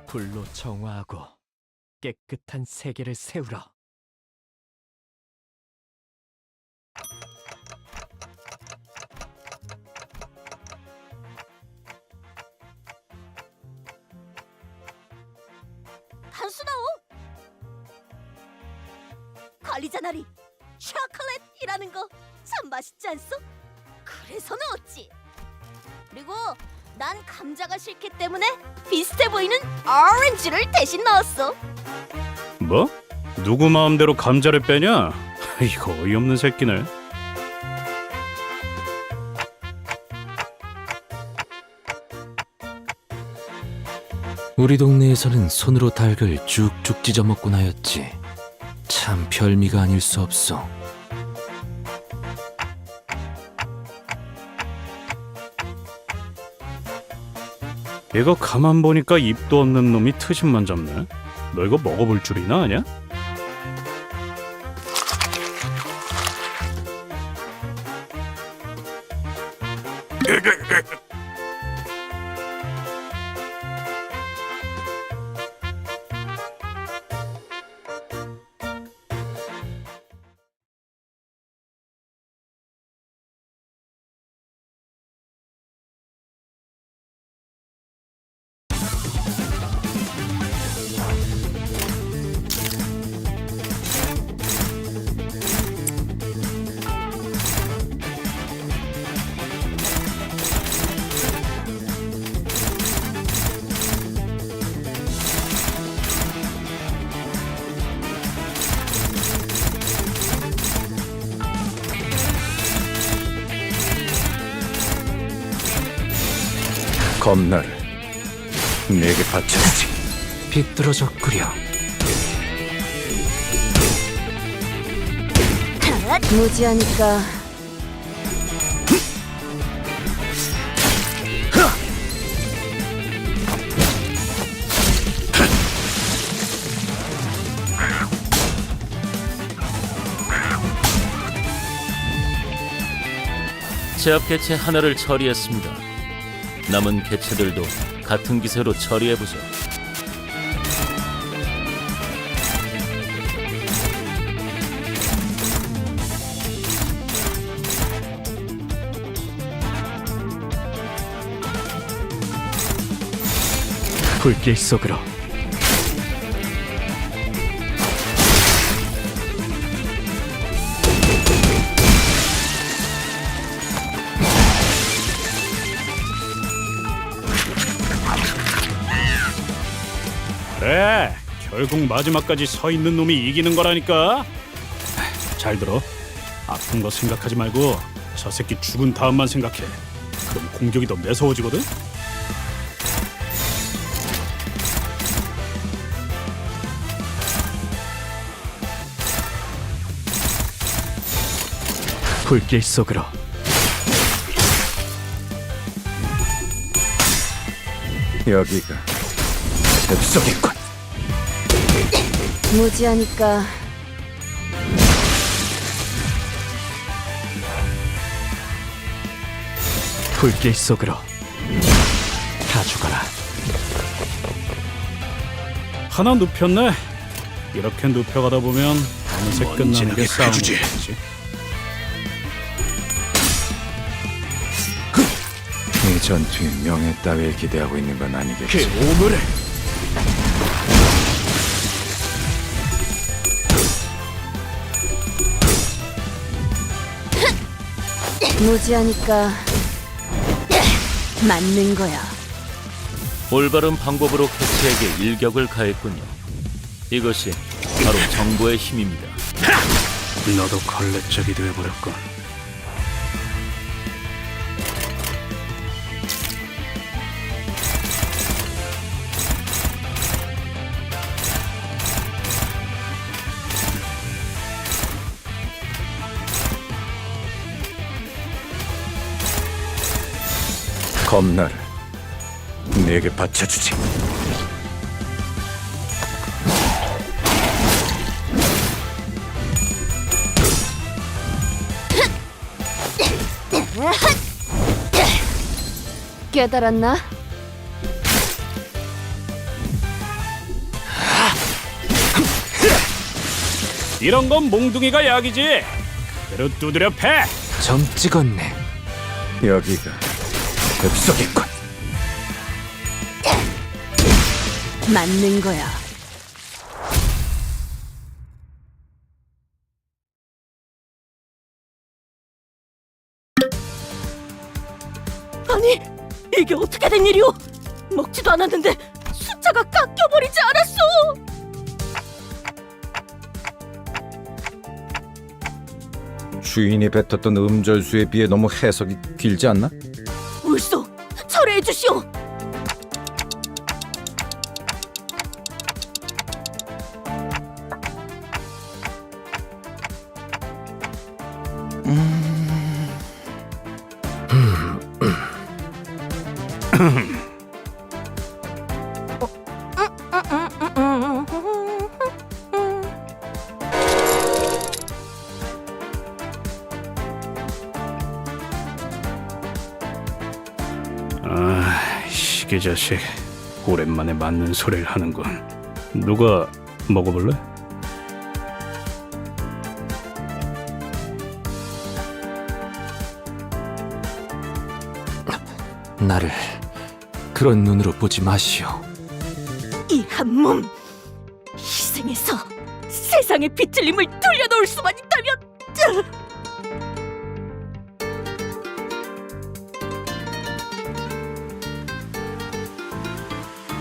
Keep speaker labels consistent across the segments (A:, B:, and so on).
A: 불로 정화하고 깨끗한 세계를 세우라.
B: 단수나오! 관리자 나리 초콜릿이라는 거 참 맛있지 않소? 그래서 넣었지. 그리고 난 감자가 싫기 때문에 비슷해 보이는 오렌지를 대신 넣었어.
C: 뭐? 누구 마음대로 감자를 빼냐? 이거 어이없는 새끼네.
D: 우리 동네에서는 손으로 닭을 쭉쭉 찢어 먹곤 하였지. 참 별미가 아닐 수 없어.
C: 얘가 가만 보니까 입도 없는 놈이 트심만 잡네. 너 이거 먹어볼 줄이나 아냐?
E: 검나를 내게 바쳐주지.
D: 비뚤어졌구려.
B: 무지하니까
F: 제압 개체 하나를 처리했습니다. 남은 개체들도 같은 기세로 처리해보죠.
A: 불길 속으로.
C: 그래, 결국 마지막까지 서 있는 놈이 이기는 거라니까. 잘 들어. 아픈 거 생각하지 말고 저 새끼 죽은 다음만 생각해. 그럼 공격이 더 매서워지거든.
A: 불길 속으로.
E: 여기가 뱃속이군.
B: 무지하니까
A: 불길 속으로. 다 죽어라.
C: 하나 눕혔네. 이렇게 눕혀가다 보면 어느새 끝나는 게 싸움이지.
E: 이 전투에 명예 따위를 기대하고 있는 건 아니겠지.
A: 오물을.
B: 무지하니까 맞는 거야.
F: 올바른 방법으로 개체에게 일격을 가했군요. 이것이 바로 정보의 힘입니다.
C: 너도 걸레짝이 되어버렸군.
E: 검나를 내게 바쳐주지.
B: 깨달았나?
C: 이런 건 몽둥이가 약이지. 그대로 두드려 패.
D: 점 찍었네.
E: 여기가 급속이군.
B: 맞는 거야. 아니, 이게 어떻게 된 일이오? 먹지도 않았는데 숫자가 깎여버리지 않았어.
E: 주인이 뱉었던 음절수에 비해 너무 해석이 길지 않나?
B: 울소, 철회해 주시오.
C: 아, 시계 자식. 오랜만에 맞는 소리를 하는군. 누가 먹어볼래?
D: 나를 그런 눈으로 보지 마시오.
B: 이 한 몸 희생해서 세상의 빛을림을 돌려놓을 수만 있다면.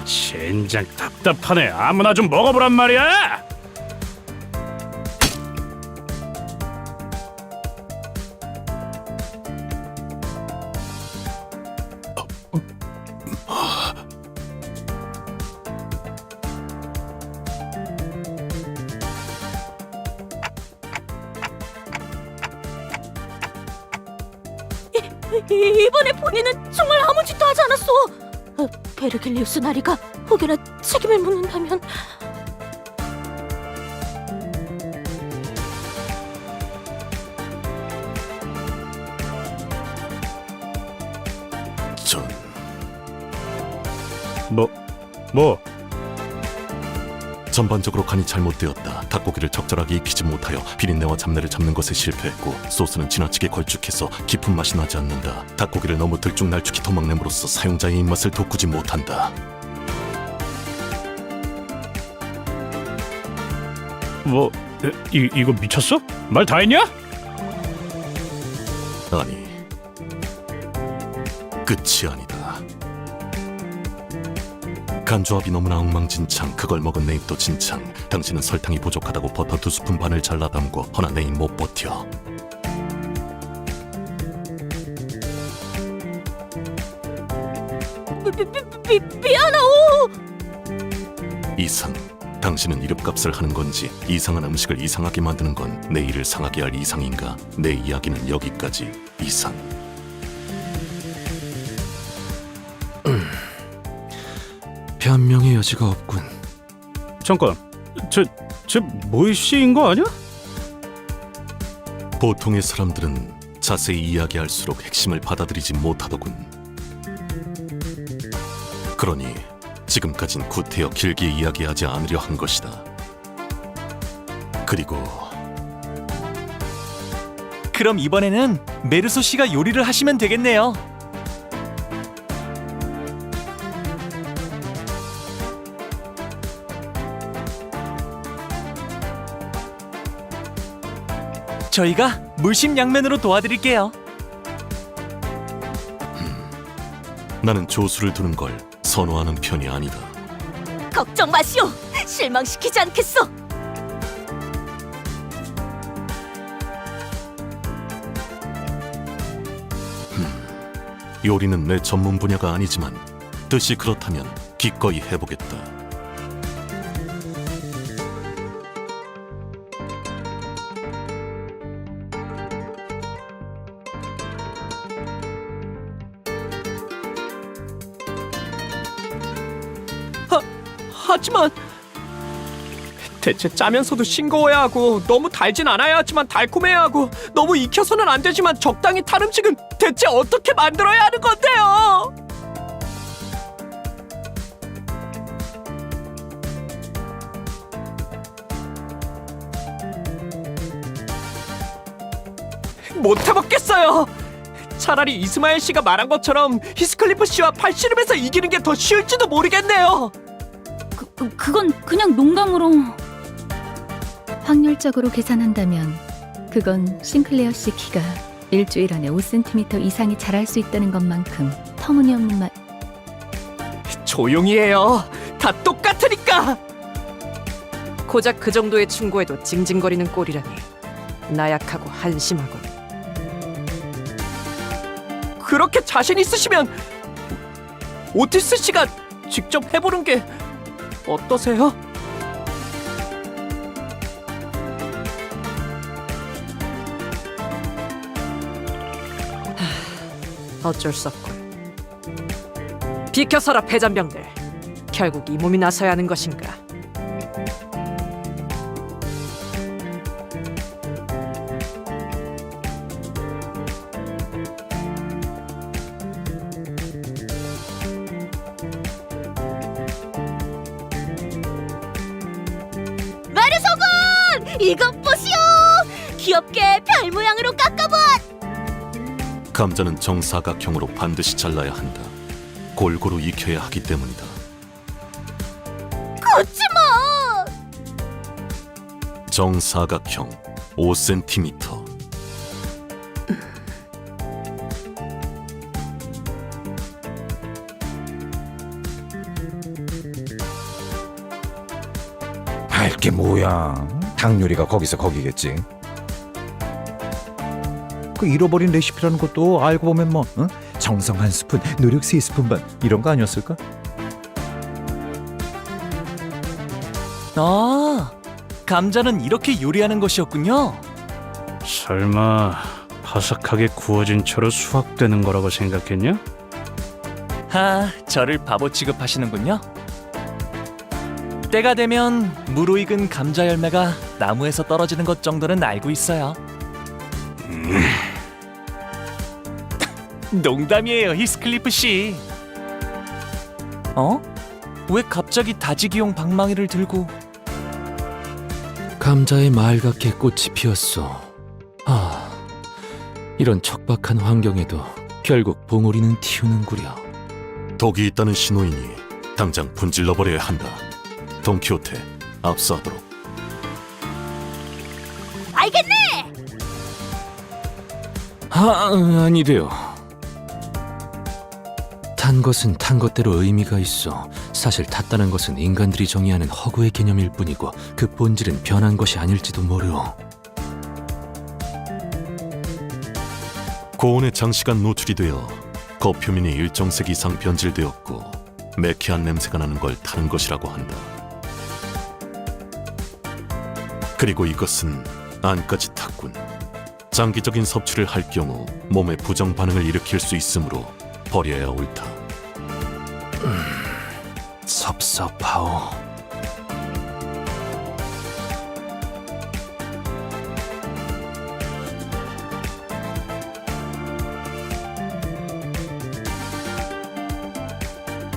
C: 젠장 답답하네. 아무나 좀 먹어보란 말이야.
B: 이번에 본인은 정말 아무 짓도 하지 않았어. 베르길리우스 나리가 혹여나 책임을 묻는다면.
D: 전
C: 뭐?
G: 전반적으로 간이 잘못되었다. 닭고기를 적절하게 익히지 못하여 비린내와 잡내를 잡는 것에 실패했고 소스는 지나치게 걸쭉해서 깊은 맛이 나지 않는다. 닭고기를 너무 들쭉날쭉히 도막냄으로써 사용자의 입맛을 돋구지 못한다.
C: 뭐? 이거 미쳤어? 말 다 했냐?
G: 아니, 끝이 아니다. 간조합이 너무나 엉망진창. 그걸 먹은 내 입도 진창. 당신은 설탕이 부족하다고 버터 2스푼 반을 잘라 담고 허나 내 입 못 버텨.
B: 미안하오.
G: 이상. 당신은 이름값을 하는 건지 이상한 음식을 이상하게 만드는 건 내 일을 상하게 할 이상인가? 내 이야기는 여기까지. 이상.
D: 변명의 여지가 없군.
C: 잠깐. 쟤 모이씨인 거 아니야?
G: 보통의 사람들은 자세히 이야기할수록 핵심을 받아들이지 못하더군. 그러니 지금까진 구태여 길게 이야기하지 않으려 한 것이다. 그리고
A: 그럼 이번에는 메르소 씨가 요리를 하시면 되겠네요. 저희가 물심양면으로 도와드릴게요.
G: 나는 조수를 두는 걸 선호하는 편이 아니다.
B: 걱정 마시오. 실망시키지 않겠어.
G: 요리는 내 전문 분야가 아니지만 뜻이 그렇다면 기꺼이 해보겠다.
A: 하지만 대체 짜면서도 싱거워야 하고 너무 달진 않아야 하지만 달콤해야 하고 너무 익혀서는 안 되지만 적당히 탄 음식은 대체 어떻게 만들어야 하는 건데요? 못 해먹겠어요. 차라리 이스마엘 씨가 말한 것처럼 히스클리프 씨와 팔씨름에서 이기는 게 더 쉬울지도 모르겠네요.
B: 그건 그냥 농담으로.
H: 확률적으로 계산한다면 그건 싱클레어 씨 키가 일주일 안에 5cm 이상이 자랄 수 있다는 것만큼 터무니없는 말.
A: 조용히 해요. 다 똑같으니까.
I: 고작 그 정도의 충고에도 징징거리는 꼴이라니 나약하고 한심하군.
A: 그렇게 자신 있으시면 오티스 씨가 직접 해보는 게 어떠세요?
I: 어쩔 수 없군. 비켜서라 패잔병들. 결국 이 몸이 나서야 하는 것인가.
B: 마르소군! 이것 보시오! 귀엽게 별 모양으로 깎아봐!
G: 감자는 정사각형으로 반드시 잘라야 한다. 골고루 익혀야 하기 때문이다.
B: 거치마!
G: 정사각형 5cm.
E: 알게 뭐야. 닭 요리가 거기서 거기겠지. 그 잃어버린 레시피라는 것도 알고 보면 뭐 응? 정성 한 스푼, 노력 3스푼 반 이런 거 아니었을까?
J: 아, 감자는 이렇게 요리하는 것이었군요.
C: 설마 바삭하게 구워진 채로 수확되는 거라고 생각했냐?
J: 아, 저를 바보 취급하시는군요. 때가 되면 무르익은 감자 열매가 나무에서 떨어지는 것 정도는 알고 있어요. 농담이에요, 히스클리프 씨. 어? 왜 갑자기 다지기용 방망이를 들고?
D: 감자에 말갛게 꽃이 피었어. 아, 이런 척박한 환경에도 결국 봉우리는 튀우는구려.
G: 독이 있다는 신호이니 당장 분질러버려야 한다. 돈키호테, 압수하도록.
B: 알겠네!
D: 아니돼요. 탄 것은 탄 것대로 의미가 있어. 사실 탔다는 것은 인간들이 정의하는 허구의 개념일 뿐이고 그 본질은 변한 것이 아닐지도 모르오.
G: 고온에 장시간 노출이 되어 겉표면이 일정색 이상 변질되었고 매캐한 냄새가 나는 걸 타는 것이라고 한다. 그리고 이것은 안까지 탔군. 장기적인 섭취를 할 경우 몸에 부정 반응을 일으킬 수 있으므로 버려야 옳다.
D: 섭섭하오.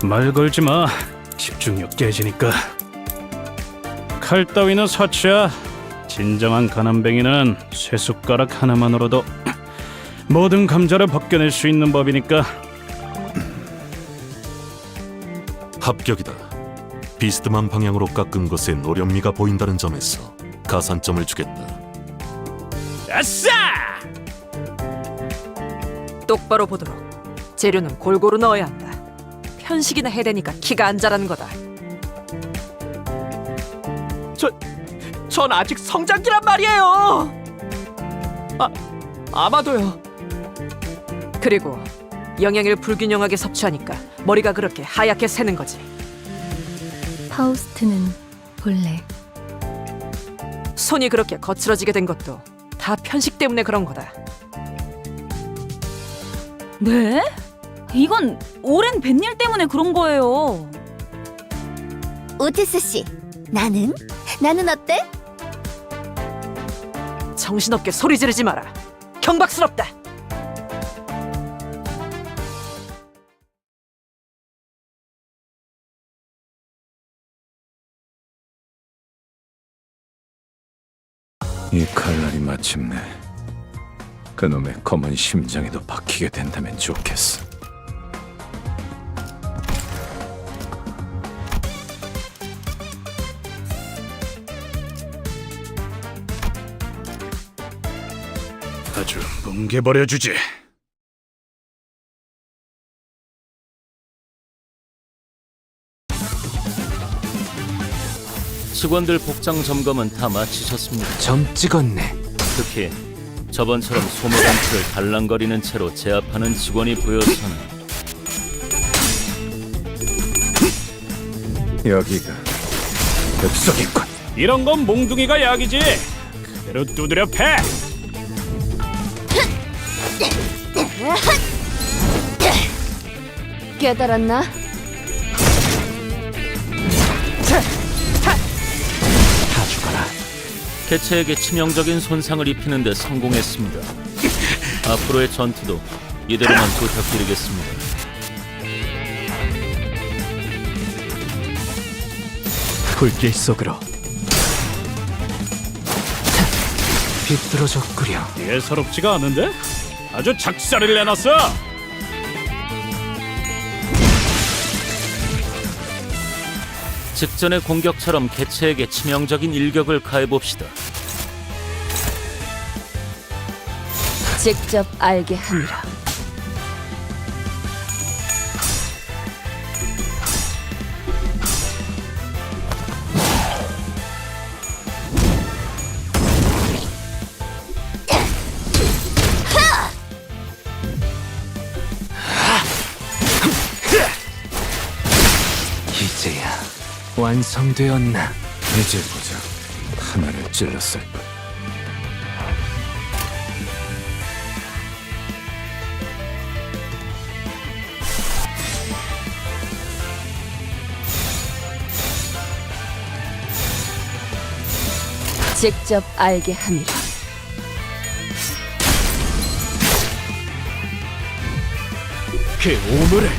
C: 말 걸지 마. 집중력 깨지니까. 칼 따위는 사치야. 진정한 가난뱅이는 쇠숟가락 하나만으로도 모든 감자를 벗겨낼 수 있는 법이니까.
G: 합격이다. 비스듬한 방향으로 깎은 것에 노련미가 보인다는 점에서 가산점을 주겠다.
C: 아싸!
I: 똑바로 보도록. 재료는 골고루 넣어야 한다. 편식이나 해대니까 키가 안 자라는 거다.
A: 전 아직 성장기란 말이에요. 아마도요.
I: 그리고 영양을 불균형하게 섭취하니까 머리가 그렇게 하얗게 새는 거지.
H: 파우스트는 본래
I: 손이 그렇게 거칠어지게 된 것도 다 편식 때문에 그런 거다.
B: 네? 이건 오랜 뱃일 때문에 그런 거예요.
K: 오티스 씨, 나는 어때?
I: 정신없게 소리 지르지 마라. 경박스럽다.
E: 이 칼날이 마침내 그놈의 검은 심장에도 박히게 된다면 좋겠어.
C: 아주 뭉개버려주지.
F: 직원들 복장 점검은 다 마치셨습니다.
D: 점 찍었네.
F: 특히 저번처럼 소매단추를 달랑거리는 채로 제압하는 직원이 보여서는
E: 여기가 엽석이군.
C: 이런 건 몽둥이가 약이지. 그대로 두드려 패.
B: 깨달았나?
D: 다 죽어라.
F: 개체에게 치명적인 손상을 입히는 데 성공했습니다. 앞으로의 전투도 이대로만 부탁드리겠습니다.
D: 불길 속으로 비뚤어졌구려.
C: 예사롭지가 않은데? 아주 작살을 내놨어.
F: 직전의 공격처럼 개체에게 치명적인 일격을 가해봅시다.
B: 직접 알게 하니라.
D: 이제야 완성되었나?
E: 이제 보자. 하나를 찔렀을 뿐.
B: 직접 알게 하니라.
A: 그 오물을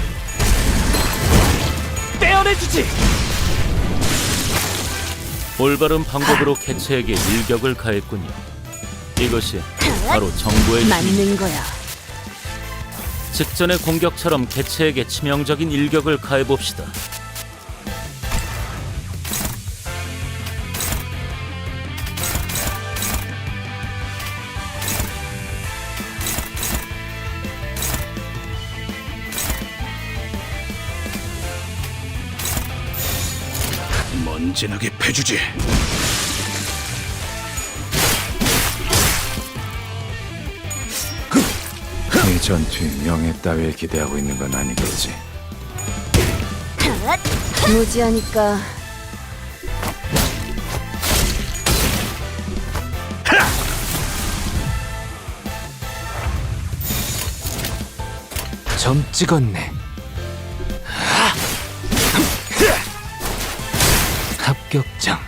A: 떼어내주지.
F: 올바른 방법으로 개체에게 일격을 가했군요. 이것이 바로 정보의 힘.
B: 맞는 거야.
F: 직전의 공격처럼 개체에게 치명적인 일격을 가해봅시다.
C: 먼지나게 패주지.
E: 이 전투에 명예 따위에 기대하고 있는 건 아니겠지.
B: 무지하니까
D: 점 찍었네. 합격장.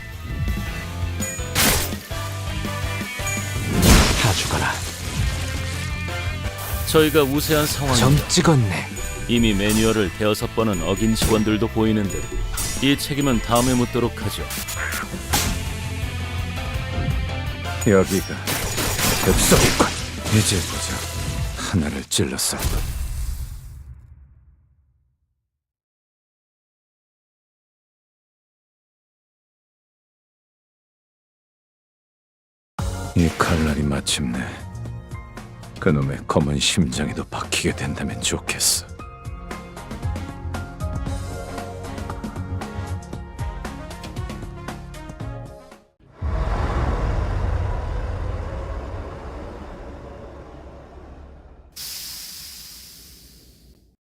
D: 다 죽어라.
F: 저희가 우세한 상황입니다.
D: 점 찍었네.
F: 이미 매뉴얼을 대여섯 번은 어긴 직원들도 보이는데 이 책임은 다음에 묻도록 하죠.
E: 여기가 엽석이군. 이제 보자. 하나를 찔렀을 뿐. 이 칼날이 마침내 그놈의 검은 심장에도 박히게 된다면 좋겠어.